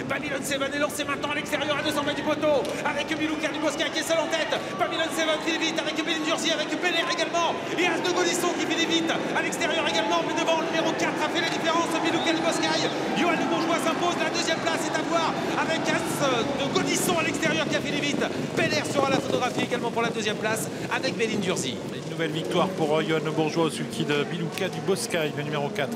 Babylon 7 est lancé maintenant à l'extérieur à 200 mètres du poteau avec Milouka du Bosca qui est seul en tête. Babylon 7 file vite avec Bellingerzi, avec Belair également et As de Godisson qui file vite à l'extérieur également, mais devant le numéro 4 a fait la différence. Milouka du Bosca, Johan Le Bourgeois s'impose. La deuxième place est à voir avec As de Godisson à l'extérieur qui a filé vite. Belair sera la photographie également pour la deuxième place avec Bellingerzi. Une nouvelle victoire pour Johan Le Bourgeois au sulky de Milouka du Boscaï, le numéro 4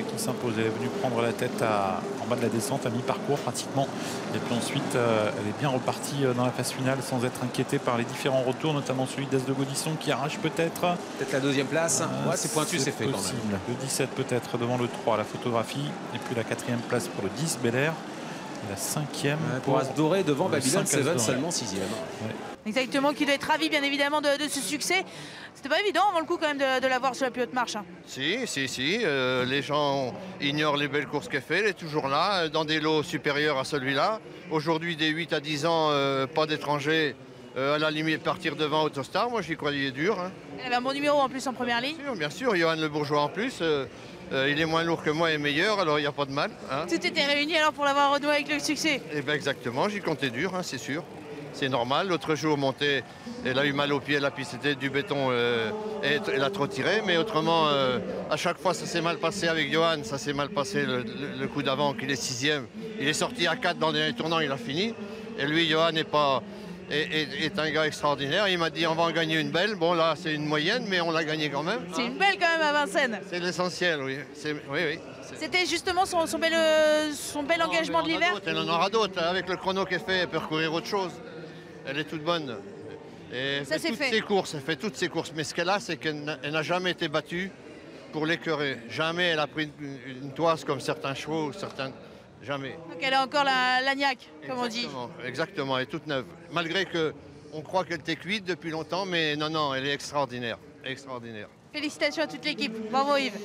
qui s'impose. Elle est venue prendre la tête en bas de la descente, à mi-parcours pratiquement. Et puis ensuite, elle est bien repartie dans la phase finale sans être inquiétée par les différents retours, notamment celui d'As de Godisson qui arrache peut-être. Peut-être la deuxième place. Ouais, c'est pointu, c'est fait possible. quand même. Le 17 peut-être devant le 3 à la photographie. Et puis la 4e place pour le 10 Belair. Et la 5e pour As Doré devant Babylon 7 seulement 6e. Ouais. Exactement, qui doit être ravi bien évidemment de ce succès. C'était pas évident avant le coup quand même de l'avoir sur la plus haute marche. Hein. Si. Les gens ignorent les belles courses qu'elle fait. Elle est toujours là, dans des lots supérieurs à celui-là. Aujourd'hui, des 8 à 10 ans, pas d'étrangers. À la limite, partir devant Autostar, moi j'y croyais dur. Hein. Elle avait un bon numéro en plus en première ligne. Bien sûr, Johan Le Bourgeois en plus. Il est moins lourd que moi et meilleur, alors il n'y a pas de mal. Hein. Tout était réuni alors pour l'avoir renoué avec le succès. Eh bien exactement, j'y comptais dur, hein, c'est sûr. C'est normal. L'autre jour, montée, elle a eu mal au pied, la piste était du béton et elle a trop tiré. Mais autrement, à chaque fois, ça s'est mal passé avec Johan. Ça s'est mal passé le coup d'avant, qu'il est 6e. Il est sorti à 4 dans le dernier tournant, il a fini. Et lui, Johan est un gars extraordinaire. Il m'a dit on va en gagner une belle. Bon là c'est une moyenne mais on l'a gagné quand même. C'est une belle quand même à Vincennes. C'est l'essentiel, oui. Oui. C'était justement son bel engagement de l'hiver. Elle en aura d'autres. Avec le chrono qu'elle fait, elle peut recourir autre chose. Elle est toute bonne. Et ça c'est fait. Elle fait toutes ses courses. Mais ce qu'elle a, c'est qu'elle n'a jamais été battue pour l'écœurer. Jamais elle a pris une toise comme certains chevaux, Jamais. Donc elle a encore la niaque, comme on dit. Exactement, elle est toute neuve. Malgré qu'on croit qu'elle était cuite depuis longtemps, mais non, elle est extraordinaire. Extraordinaire. Félicitations à toute l'équipe. Bravo Yves.